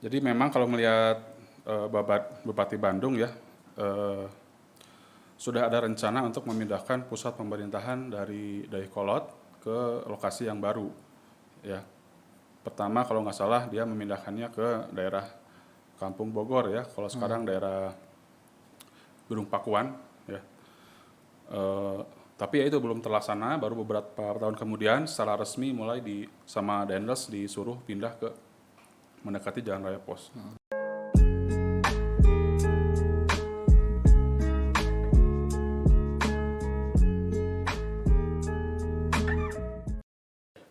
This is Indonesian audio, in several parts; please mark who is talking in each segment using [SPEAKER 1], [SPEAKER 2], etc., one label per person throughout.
[SPEAKER 1] Jadi memang kalau melihat Bupati Bandung ya, eh, sudah ada rencana untuk memindahkan pusat pemerintahan dari Dayakolot ke lokasi yang baru. Ya, pertama kalau nggak salah dia memindahkannya ke daerah Kampung Bogor ya. Kalau sekarang daerah Gunung Pakuan ya. Eh, tapi ya itu belum terlaksana. Baru beberapa tahun kemudian secara resmi mulai sama Dendels disuruh pindah ke mendekati Jalan Raya Pos.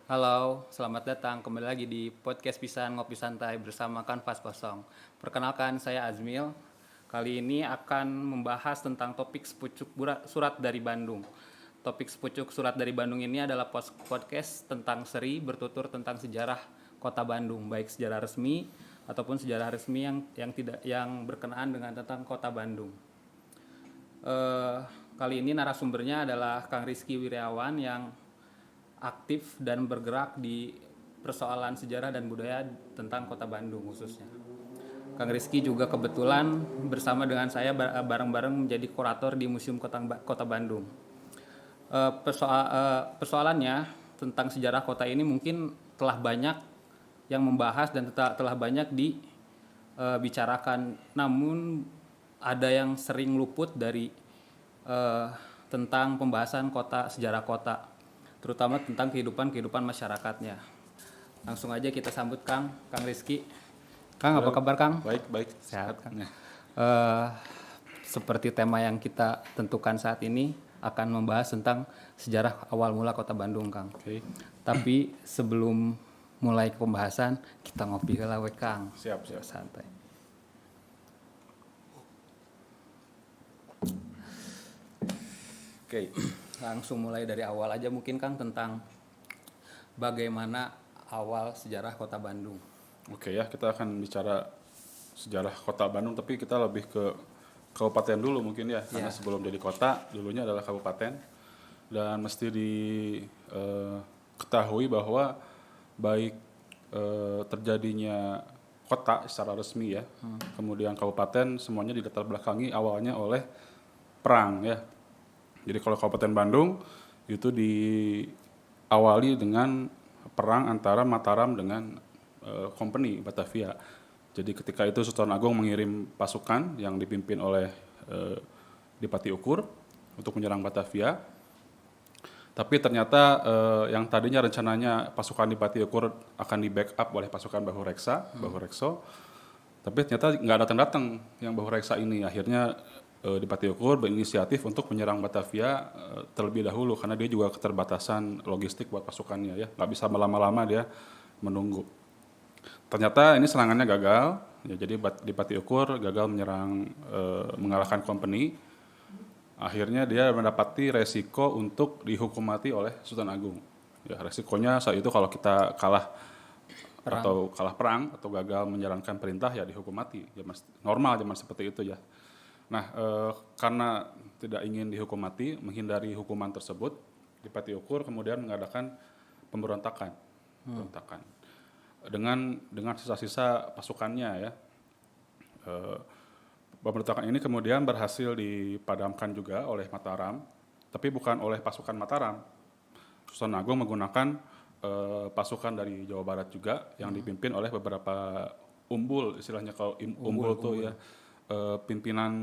[SPEAKER 2] Halo, selamat datang kembali lagi di podcast Pisan Ngopi Santai bersama Kanvas Kosong. Perkenalkan, saya Azmil. Kali ini akan membahas tentang topik sepucuk surat dari Bandung. Topik sepucuk surat dari Bandung ini adalah podcast tentang seri bertutur tentang sejarah Kota Bandung, baik sejarah resmi ataupun sejarah resmi yang berkenaan dengan tentang Kota Bandung. Kali ini narasumbernya adalah Kang Rizky Wiryawan yang aktif dan bergerak di persoalan sejarah dan budaya tentang Kota Bandung khususnya. Kang Rizky juga kebetulan bersama dengan saya bareng-bareng menjadi kurator di Museum Kota Bandung. Persoalannya tentang sejarah kota ini mungkin telah banyak yang membahas dan telah banyak dibicarakan, namun ada yang sering luput dari tentang pembahasan sejarah kota, terutama tentang kehidupan masyarakatnya. Langsung aja kita sambut Kang Rizky. Kang, apa kabar Kang?
[SPEAKER 1] Baik.
[SPEAKER 2] Sehat Kang. Seperti tema yang kita tentukan saat ini akan membahas tentang sejarah awal mula Kota Bandung, Kang.
[SPEAKER 1] Oke.
[SPEAKER 2] Tapi sebelum mulai ke pembahasan, kita ngopi ke lawe Kang.
[SPEAKER 1] Siap.
[SPEAKER 2] Santai.
[SPEAKER 1] Oke.
[SPEAKER 2] Langsung mulai dari awal aja mungkin Kang, tentang bagaimana awal sejarah Kota Bandung.
[SPEAKER 1] Oke ya, kita akan bicara sejarah Kota Bandung, tapi kita lebih ke kabupaten dulu mungkin ya, karena sebelum jadi kota dulunya adalah kabupaten. Dan mesti diketahui bahwa baik terjadinya kota secara resmi ya, kemudian kabupaten semuanya dilatar belakangi awalnya oleh perang ya. Jadi kalau Kabupaten Bandung itu diawali dengan perang antara Mataram dengan Company Batavia. Jadi ketika itu Sultan Agung mengirim pasukan yang dipimpin oleh Dipati Ukur untuk menyerang Batavia. Tapi ternyata yang tadinya rencananya pasukan Dipati Ukur akan di backup oleh pasukan Bahu Rekso. Tapi ternyata nggak datang yang Bahu Reksa ini. Akhirnya Dipati Ukur berinisiatif untuk menyerang Batavia terlebih dahulu karena dia juga keterbatasan logistik buat pasukannya ya, nggak bisa lama-lama dia menunggu. Ternyata ini serangannya gagal, ya, jadi Dipati Ukur gagal mengalahkan Company. Akhirnya dia mendapati resiko untuk dihukum mati oleh Sultan Agung. Ya, resikonya saat itu kalau kita kalah perang atau gagal menjalankan perintah ya dihukum mati. Ya, normal zaman seperti itu ya. Nah, karena tidak ingin dihukum mati, menghindari hukuman tersebut, Dipati Ukur kemudian mengadakan pemberontakan dengan sisa-sisa pasukannya ya. Pemberontakan ini kemudian berhasil dipadamkan juga oleh Mataram, tapi bukan oleh pasukan Mataram. Sultan Agung menggunakan pasukan dari Jawa Barat juga yang dipimpin oleh beberapa umbul, istilahnya kalau umbul tuh ya. Pimpinan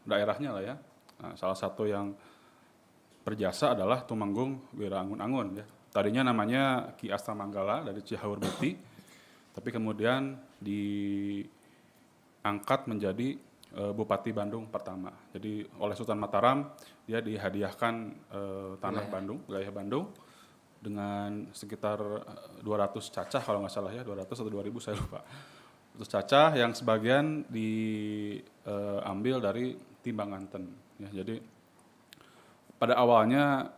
[SPEAKER 1] daerahnya lah ya. Nah, salah satu yang berjasa adalah Tumenggung Wiraangun-Angun ya. Tadinya namanya Ki Astamanggala dari Cihaur Muti, tapi kemudian diangkat menjadi Bupati Bandung pertama. Jadi oleh Sultan Mataram dia dihadiahkan tanah Bandung, wilayah Bandung dengan sekitar 200 cacah kalau nggak salah ya, 200 atau 2000 saya lupa. Terus cacah yang sebagian diambil dari Timbanganten. Ya, jadi pada awalnya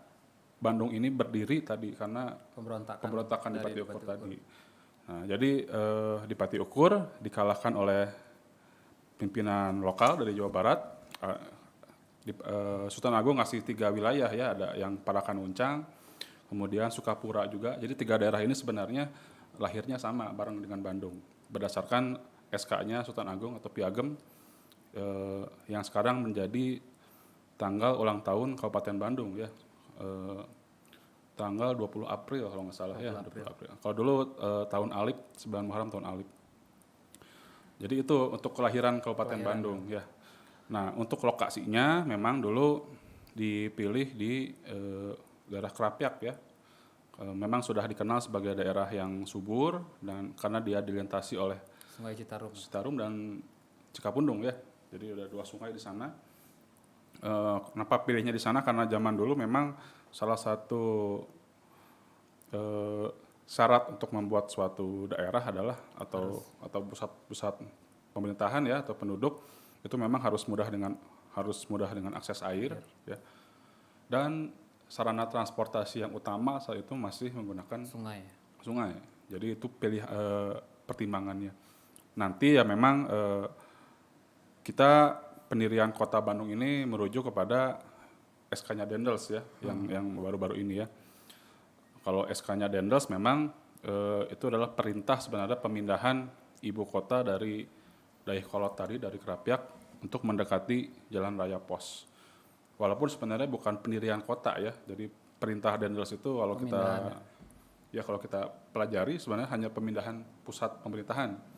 [SPEAKER 1] Bandung ini berdiri tadi karena pemberontakan Dipati Ukur tadi. Nah, jadi Dipati Ukur dikalahkan oleh pimpinan lokal dari Jawa Barat. Sultan Agung ngasih 3 wilayah ya, ada yang Parakan Uncang, kemudian Sukapura juga. Jadi 3 daerah ini sebenarnya lahirnya sama bareng dengan Bandung. Berdasarkan SK-nya Sultan Agung atau Piagam yang sekarang menjadi tanggal ulang tahun Kabupaten Bandung ya. Tanggal 20 April kalau nggak salah 20 April. Kalau dulu tahun Alif, 9 Muharram tahun Alif. Jadi itu untuk kelahiran Kabupaten Bandung ya. Nah, untuk lokasinya memang dulu dipilih di daerah Krapyak ya. Memang sudah dikenal sebagai daerah yang subur dan karena dia dilintasi oleh
[SPEAKER 2] Sungai Citarum.
[SPEAKER 1] Citarum dan Cikapundung ya. Jadi ada 2 sungai di sana. Kenapa pilihnya di sana? Karena zaman dulu memang salah satu syarat untuk membuat suatu daerah adalah atau pusat pemerintahan ya atau penduduk itu memang harus mudah dengan akses air ya. Dan sarana transportasi yang utama saat itu masih menggunakan sungai. Jadi itu pertimbangannya. Nanti ya memang kita pendirian Kota Bandung ini merujuk kepada SK-nya Dendels ya, yang baru-baru ini ya. Kalau SK-nya Dendels memang itu adalah perintah sebenarnya pemindahan ibu kota dari Dayakolot tadi dari Krapyak untuk mendekati Jalan Raya Pos. Walaupun sebenarnya bukan pendirian kota ya, jadi perintah Dendels itu kalau kita pelajari sebenarnya hanya pemindahan pusat pemerintahan.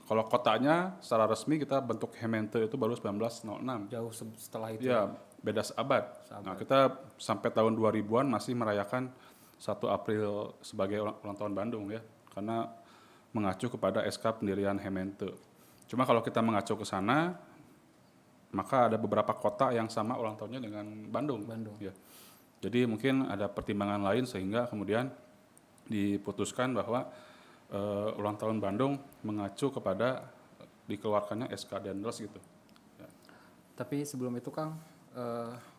[SPEAKER 1] Kalau kotanya secara resmi kita bentuk Hemente itu baru 1906.
[SPEAKER 2] Jauh setelah itu.
[SPEAKER 1] Ya, beda seabad. Nah, kita sampai tahun 2000-an masih merayakan 1 April sebagai ulang tahun Bandung ya, karena mengacu kepada SK pendirian Hemente. Cuma kalau kita mengacu ke sana, maka ada beberapa kota yang sama ulang tahunnya dengan Bandung. Ya. Jadi mungkin ada pertimbangan lain sehingga kemudian diputuskan bahwa ulang tahun Bandung mengacu kepada dikeluarkannya SK Dendels gitu. Ya.
[SPEAKER 2] Tapi sebelum itu Kang,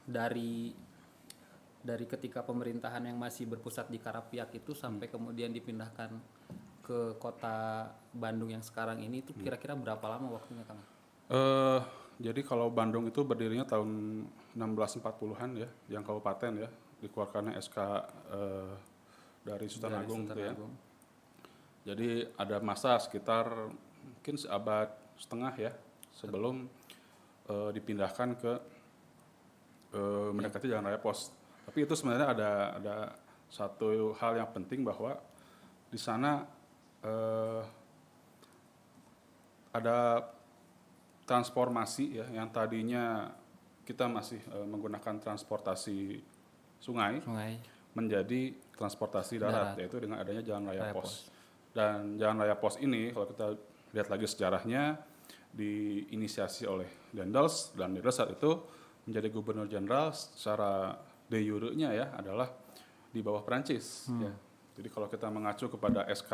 [SPEAKER 2] dari ketika pemerintahan yang masih berpusat di Krapyak itu sampai kemudian dipindahkan ke kota Bandung yang sekarang ini itu kira-kira berapa lama waktunya Kang?
[SPEAKER 1] Jadi kalau Bandung itu berdirinya tahun 1640-an ya, yang kabupaten ya, dikeluarkannya SK dari Sultan Agung gitu ya. Jadi ada masa sekitar mungkin seabad setengah ya sebelum dipindahkan ke mendekati Jalan Raya Pos. Tapi itu sebenarnya ada satu hal yang penting bahwa di sana ada transformasi ya yang tadinya kita masih menggunakan transportasi sungai menjadi transportasi darat yaitu dengan adanya Jalan Raya Pos. Dan Jalan Raya Pos ini kalau kita lihat lagi sejarahnya diinisiasi oleh Dendels dan Dendels saat itu menjadi gubernur jenderal secara de jure-nya ya adalah di bawah Prancis ya. Jadi kalau kita mengacu kepada SK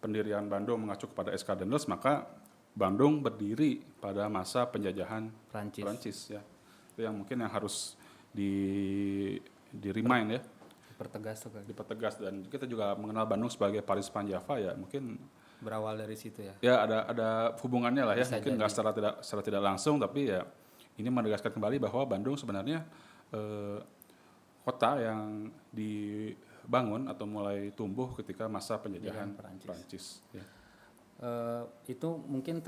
[SPEAKER 1] pendirian Bandung mengacu kepada SK Dendels maka Bandung berdiri pada masa penjajahan Prancis ya. Itu yang mungkin yang harus di remind ya. Dipertegas dan kita juga mengenal Bandung sebagai Paris Panjava ya. Mungkin
[SPEAKER 2] berawal dari situ ya.
[SPEAKER 1] Ya ada hubungannya lah ya. Mungkin nggak secara tidak langsung tapi ya ini menegaskan kembali bahwa Bandung sebenarnya kota yang dibangun atau mulai tumbuh ketika masa penjajahan Prancis ya.
[SPEAKER 2] Itu mungkin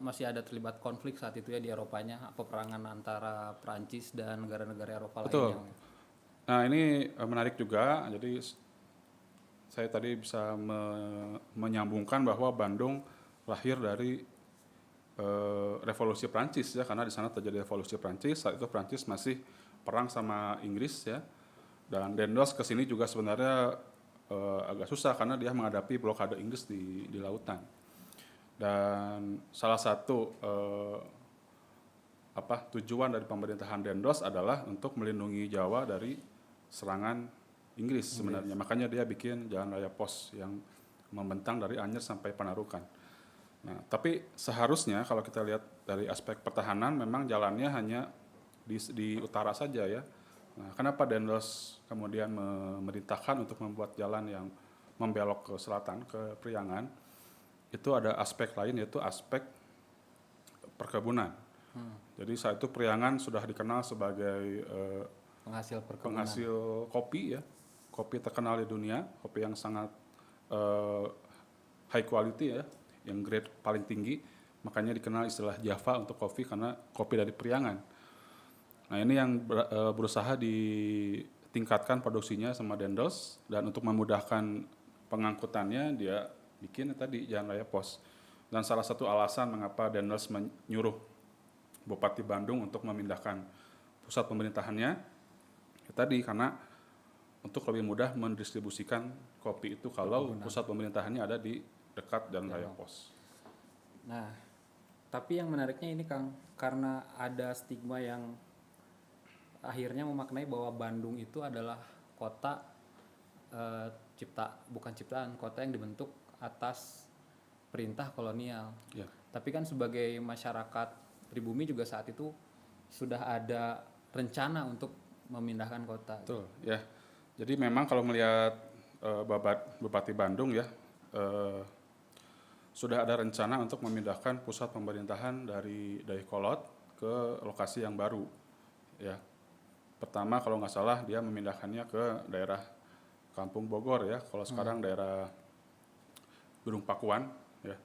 [SPEAKER 2] masih ada terlibat konflik saat itu ya di Eropanya, peperangan antara Prancis dan negara-negara Eropa lainnya.
[SPEAKER 1] Nah ini menarik juga, jadi saya tadi bisa menyambungkan bahwa Bandung lahir dari revolusi Prancis ya, karena di sana terjadi revolusi Prancis, saat itu Prancis masih perang sama Inggris ya, dan Dendels kesini juga sebenarnya agak susah karena dia menghadapi blokade Inggris di lautan. Dan salah satu tujuan dari pemerintahan Dendels adalah untuk melindungi Jawa dari serangan Inggris sebenarnya. Makanya dia bikin Jalan Raya Pos yang membentang dari Anyer sampai Panarukan. Nah, tapi seharusnya kalau kita lihat dari aspek pertahanan memang jalannya hanya di utara saja ya. Nah, kenapa Dendels kemudian memerintahkan untuk membuat jalan yang membelok ke selatan ke Priangan? Itu ada aspek lain yaitu aspek perkebunan. Jadi saat itu Priangan sudah dikenal sebagai penghasil kopi ya, kopi terkenal di dunia, kopi yang sangat high quality ya, yang grade paling tinggi, makanya dikenal istilah Java untuk kopi karena kopi dari Priangan. Nah ini yang berusaha ditingkatkan produksinya sama Dendels, dan untuk memudahkan pengangkutannya dia bikin tadi Jalan Raya Pos. Dan salah satu alasan mengapa Dendels menyuruh Bupati Bandung untuk memindahkan pusat pemerintahannya ya tadi karena untuk lebih mudah mendistribusikan kopi itu kalau pusat pemerintahannya ada di dekat Jalan Raya Pos.
[SPEAKER 2] Nah, tapi yang menariknya ini Kang, karena ada stigma yang akhirnya memaknai bahwa Bandung itu adalah kota bukan ciptaan, kota yang dibentuk atas perintah kolonial.
[SPEAKER 1] Ya.
[SPEAKER 2] Tapi kan sebagai masyarakat pribumi juga saat itu sudah ada rencana untuk memindahkan kota.
[SPEAKER 1] Betul, ya. Jadi memang kalau melihat Bupati Bandung ya, sudah ada rencana untuk memindahkan pusat pemerintahan dari Dayakolot ke lokasi yang baru. Ya, pertama kalau nggak salah dia memindahkannya ke daerah Kampung Bogor ya. Kalau sekarang daerah Gunung Pakuan ya.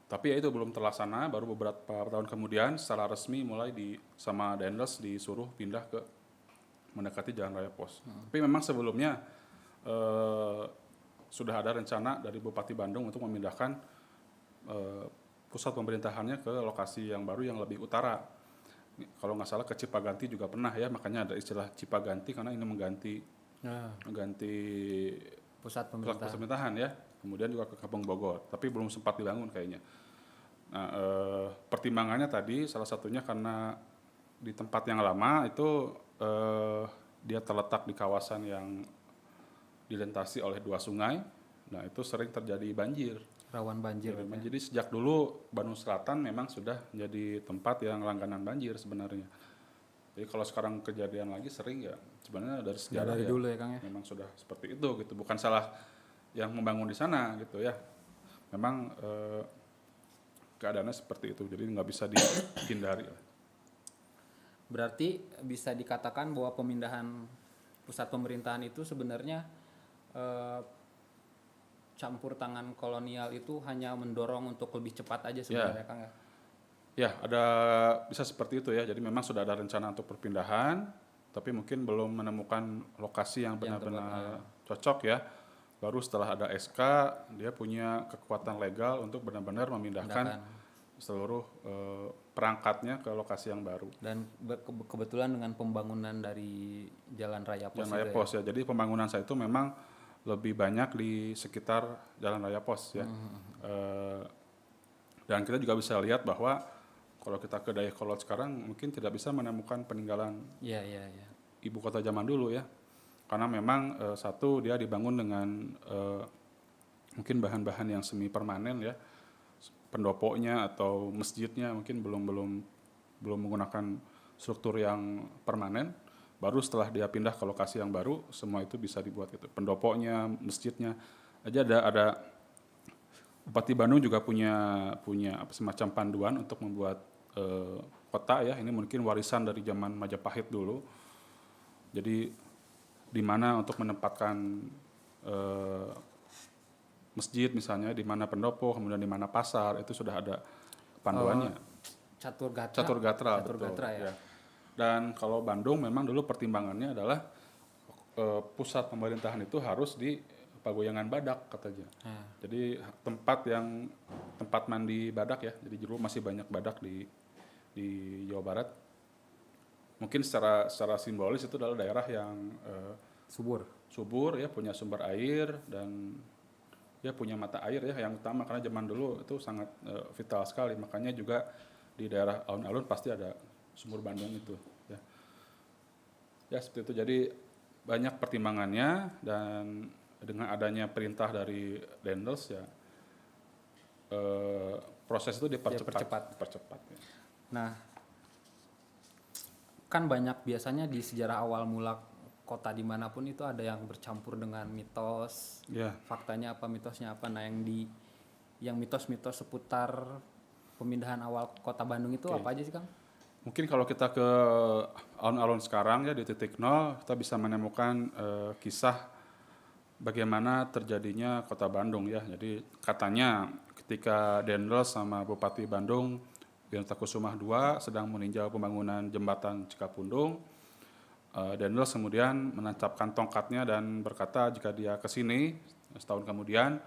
[SPEAKER 1] Tapi ya itu belum terlaksana. Baru beberapa tahun kemudian secara resmi mulai sama Dendels disuruh pindah ke mendekati Jalan Raya Pos. Tapi memang sebelumnya sudah ada rencana dari Bupati Bandung untuk memindahkan pusat pemerintahannya ke lokasi yang baru yang lebih utara. Kalau nggak salah ke Cipaganti juga pernah ya, makanya ada istilah Cipaganti karena ini mengganti
[SPEAKER 2] Pusat
[SPEAKER 1] pemerintahan ya. Kemudian juga ke Kampung Bogor, tapi belum sempat dibangun kayaknya. Nah, pertimbangannya tadi salah satunya karena di tempat yang lama itu dia terletak di kawasan yang dilintasi oleh 2 sungai. Nah, itu sering terjadi banjir.
[SPEAKER 2] rawan banjir.
[SPEAKER 1] Jadi sejak dulu Bandung Selatan memang sudah menjadi tempat yang langganan banjir sebenarnya. Jadi kalau sekarang kejadian lagi sering ya sebenarnya dari sejarah
[SPEAKER 2] dari
[SPEAKER 1] ya,
[SPEAKER 2] dulu ya Kang ya.
[SPEAKER 1] memang sudah seperti itu gitu. Bukan salah yang membangun di sana gitu ya. Memang keadaannya seperti itu. Jadi nggak bisa dihindari.
[SPEAKER 2] Berarti bisa dikatakan bahwa pemindahan pusat pemerintahan itu sebenarnya campur tangan kolonial itu hanya mendorong untuk lebih cepat aja sebenarnya Kang ya.
[SPEAKER 1] Ya, bisa seperti itu ya. Jadi memang sudah ada rencana untuk perpindahan, tapi mungkin belum menemukan lokasi yang benar-benar cocok ya. Baru setelah ada SK, dia punya kekuatan legal untuk benar-benar memindahkan seluruh perangkatnya ke lokasi yang baru.
[SPEAKER 2] Dan kebetulan dengan pembangunan dari Jalan Raya Pos.
[SPEAKER 1] Jalan Raya Pos ya. Jadi pembangunan saya itu memang lebih banyak di sekitar Jalan Raya Pos ya. Dan kita juga bisa lihat bahwa kalau kita ke Dayakolot sekarang mungkin tidak bisa menemukan peninggalan ibu kota zaman dulu ya. Karena memang satu dia dibangun dengan mungkin bahan-bahan yang semi permanen ya. Pendopoknya atau masjidnya mungkin belum menggunakan struktur yang permanen. Baru setelah dia pindah ke lokasi yang baru, semua itu bisa dibuat gitu. Pendopoknya, masjidnya, aja ada. Bupati Bandung juga punya semacam panduan untuk membuat kota ya. Ini mungkin warisan dari zaman Majapahit dulu. Jadi di mana untuk menempatkan masjid misalnya, di mana pendopo, kemudian di mana pasar, itu sudah ada panduannya.
[SPEAKER 2] Catur
[SPEAKER 1] Gatra
[SPEAKER 2] ya.
[SPEAKER 1] Dan kalau Bandung memang dulu pertimbangannya adalah pusat pemerintahan itu harus di Pagoyangan Badak katanya. Jadi tempat mandi badak ya. Jadi dulu masih banyak badak di Jawa Barat. Mungkin secara simbolis itu adalah daerah yang subur ya, punya sumber air dan ya punya mata air ya yang utama karena zaman dulu itu sangat vital sekali. Makanya juga di daerah alun-alun pasti ada sumur Bandung itu ya seperti itu. Jadi banyak pertimbangannya dan dengan adanya perintah dari Dendels ya proses itu dipercepat ya.
[SPEAKER 2] Nah kan banyak biasanya di sejarah awal mula kota dimanapun itu ada yang bercampur dengan mitos, faktanya apa, mitosnya apa. Nah yang mitos-mitos seputar pemindahan awal kota Bandung itu apa aja sih Kang?
[SPEAKER 1] Mungkin kalau kita ke alun-alun sekarang ya di titik nol kita bisa menemukan kisah bagaimana terjadinya Kota Bandung ya. Jadi katanya ketika Dendels sama Bupati Bandung Wirtakusumah II sedang meninjau pembangunan jembatan Cikapundung, Dendels kemudian menancapkan tongkatnya dan berkata jika dia ke sini setahun kemudian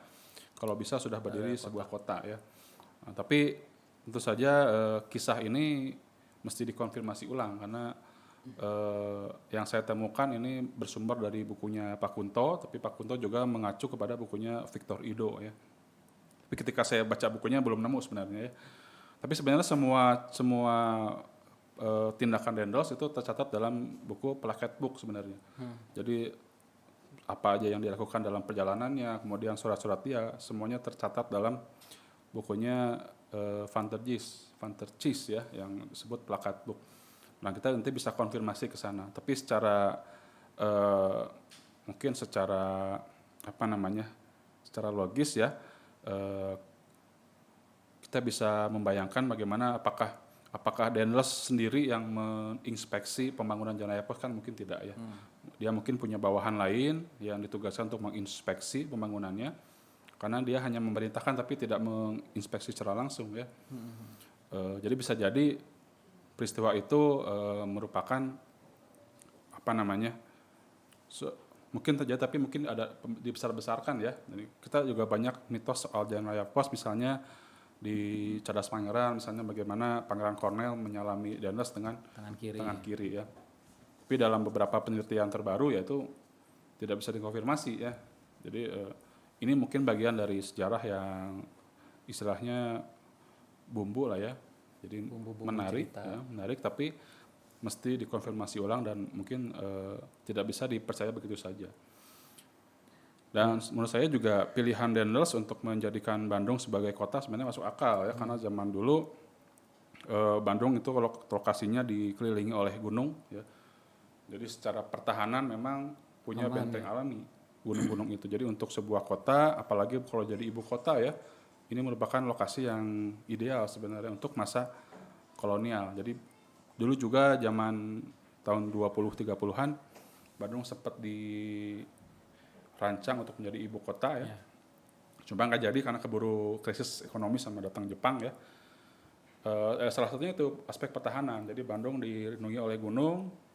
[SPEAKER 1] kalau bisa sudah berdiri sebuah kota ya. Nah, tapi tentu saja kisah ini mesti dikonfirmasi ulang karena yang saya temukan ini bersumber dari bukunya Pak Kunto, tapi Pak Kunto juga mengacu kepada bukunya Victor Ido ya. Tapi ketika saya baca bukunya belum nemu sebenarnya ya. Tapi sebenarnya semua tindakan Dendels itu tercatat dalam buku Plaquette Book sebenarnya. Jadi apa aja yang dilakukan dalam perjalanannya, kemudian surat-surat dia, semuanya tercatat dalam bukunya Van der Gijs ya, yang disebut Plaquette Book. Nah kita nanti bisa konfirmasi ke sana. Tapi secara mungkin secara secara logis ya, kita bisa membayangkan bagaimana apakah Dendels sendiri yang menginspeksi pembangunan Jalan Raya Pos kan mungkin tidak ya. Dia mungkin punya bawahan lain yang ditugaskan untuk menginspeksi pembangunannya karena dia hanya memerintahkan tapi tidak menginspeksi secara langsung ya. Jadi bisa jadi peristiwa itu merupakan mungkin terjadi tapi mungkin ada dibesar-besarkan ya. Jadi kita juga banyak mitos soal Jalan Raya Pos misalnya di Cadas Pangeran misalnya bagaimana Pangeran Cornel menyalami Dendels dengan tangan kiri ya. Tapi dalam beberapa penelitian terbaru yaitu tidak bisa dikonfirmasi ya. Jadi ini mungkin bagian dari sejarah yang istilahnya bumbu lah ya. Jadi menarik tapi mesti dikonfirmasi ulang dan mungkin tidak bisa dipercaya begitu saja. Dan menurut saya juga pilihan Dendels untuk menjadikan Bandung sebagai kota sebenarnya masuk akal ya karena zaman dulu Bandung itu kalau lokasinya dikelilingi oleh gunung ya. Jadi secara pertahanan memang punya benteng alami gunung-gunung itu. Jadi untuk sebuah kota apalagi kalau jadi ibu kota ya, ini merupakan lokasi yang ideal sebenarnya untuk masa kolonial. Jadi dulu juga zaman tahun 20-30-an Bandung sempat dirancang untuk menjadi ibu kota ya. Cuma nggak jadi karena keburu krisis ekonomi sama datang Jepang ya. Salah satunya itu aspek pertahanan. Jadi Bandung dilindungi oleh gunung,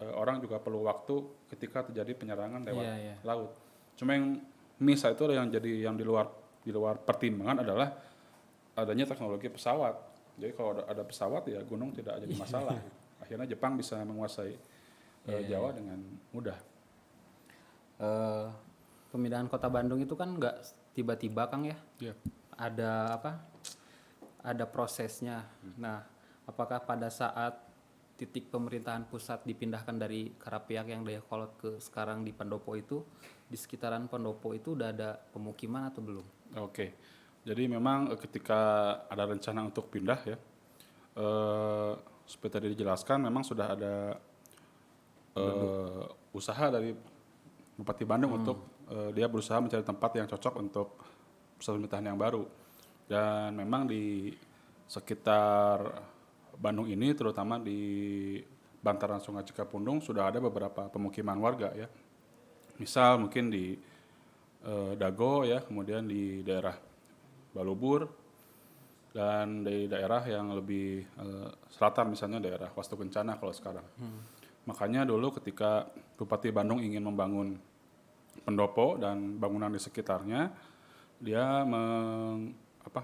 [SPEAKER 1] orang juga perlu waktu ketika terjadi penyerangan lewat laut. Cuma yang misal itu yang jadi yang di luar pertimbangan adalah adanya teknologi pesawat. Jadi kalau ada pesawat ya gunung tidak jadi masalah. Akhirnya Jepang bisa menguasai Jawa dengan mudah.
[SPEAKER 2] Pemindahan kota Bandung itu kan nggak tiba-tiba Kang ya. Ada ada prosesnya. Nah, apakah pada saat titik pemerintahan pusat dipindahkan dari Karapiak yang Dayakolot ke sekarang di Pendopo itu, di sekitaran Pendopo itu udah ada pemukiman atau belum?
[SPEAKER 1] Oke, jadi memang ketika ada rencana untuk pindah ya, seperti tadi dijelaskan memang sudah ada usaha dari Bupati Bandung untuk dia berusaha mencari tempat yang cocok untuk pusat pemerintahan yang baru. Dan memang di sekitar Bandung ini terutama di bantaran Sungai Cikapundung sudah ada beberapa pemukiman warga ya. Misal mungkin di Dago ya, kemudian di daerah Balubur dan di daerah yang lebih selatan misalnya daerah Wastu Kencana kalau sekarang. Makanya dulu ketika Bupati Bandung ingin membangun pendopo dan bangunan di sekitarnya, dia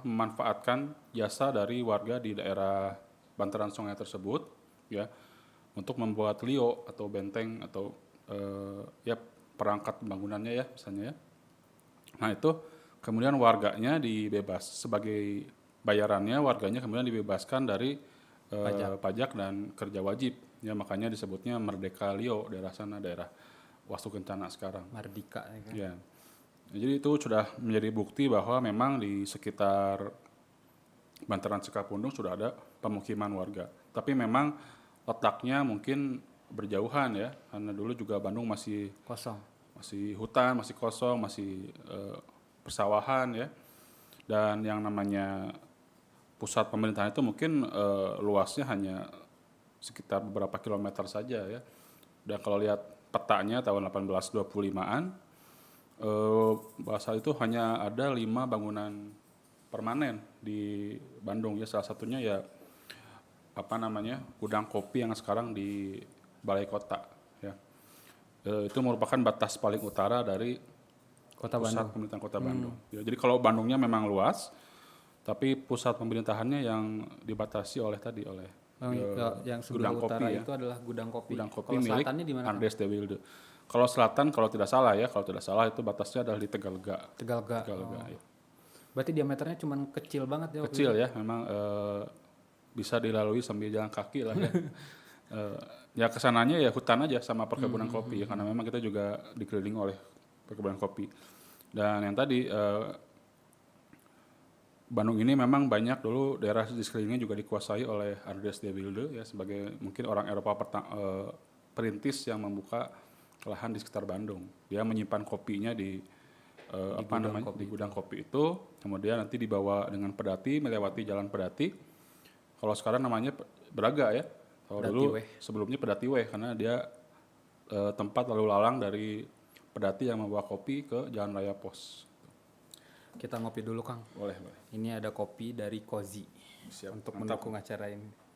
[SPEAKER 1] memanfaatkan jasa dari warga di daerah bantaran sungai tersebut ya untuk membuat lio atau benteng atau ya perangkat bangunannya ya misalnya ya. Nah itu kemudian warganya sebagai bayarannya warganya kemudian dibebaskan dari pajak dan kerja wajib ya, makanya disebutnya Merdeka Lio daerah sana, daerah Wastu Kencana sekarang.
[SPEAKER 2] Merdeka ya kan?
[SPEAKER 1] Ya. Jadi itu sudah menjadi bukti bahwa memang di sekitar bantaran Cikapundung sudah ada pemukiman warga. Tapi memang letaknya mungkin berjauhan ya, karena dulu juga Bandung masih
[SPEAKER 2] Kosong.
[SPEAKER 1] Masih hutan, masih kosong, masih persawahan ya. Dan yang namanya pusat pemerintahan itu mungkin luasnya hanya sekitar beberapa kilometer saja ya. Dan kalau lihat petanya tahun 1825-an Bahasa itu hanya ada 5 bangunan permanen di Bandung ya. Salah satunya ya gudang kopi yang sekarang di Balai Kota ya. Itu merupakan batas paling utara dari
[SPEAKER 2] Kota
[SPEAKER 1] pusat pemerintahan Kota Bandung. Ya, jadi kalau Bandungnya memang luas, tapi pusat pemerintahannya yang dibatasi oleh
[SPEAKER 2] yang
[SPEAKER 1] gudang
[SPEAKER 2] sebelah
[SPEAKER 1] kopi
[SPEAKER 2] utara
[SPEAKER 1] ya.
[SPEAKER 2] itu adalah gudang kopi.
[SPEAKER 1] Gudang kopi
[SPEAKER 2] Kalau
[SPEAKER 1] milik
[SPEAKER 2] selatannya di mana?
[SPEAKER 1] Andreas de Wilde. Kalau selatan kalau tidak salah itu batasnya adalah di Tegalega.
[SPEAKER 2] Tegalega.
[SPEAKER 1] Ya.
[SPEAKER 2] Berarti diameternya cuma kecil banget ya.
[SPEAKER 1] Kecil ya, memang bisa dilalui sambil jalan kaki lah ya. Ya kesananya ya hutan aja sama perkebunan kopi ya, karena memang kita juga dikelilingi oleh perkebunan kopi. Dan yang tadi Bandung ini memang banyak dulu daerah di sekelilingnya juga dikuasai oleh Andreas de Wilde ya, sebagai mungkin orang Eropa perintis yang membuka lahan di sekitar Bandung. Dia menyimpan kopinya di gudang kopi itu, kemudian nanti dibawa dengan pedati melewati jalan pedati. Kalau sekarang namanya Braga ya. Kalau dulu sebelumnya Pedati Weh, karena dia tempat lalu lalang dari pedati yang membawa kopi ke Jalan Raya Pos.
[SPEAKER 2] Kita ngopi dulu, Kang.
[SPEAKER 1] Boleh.
[SPEAKER 2] Ini ada kopi dari Kozi.
[SPEAKER 1] Siap,
[SPEAKER 2] untuk
[SPEAKER 1] mantap.
[SPEAKER 2] mendukung acara ini.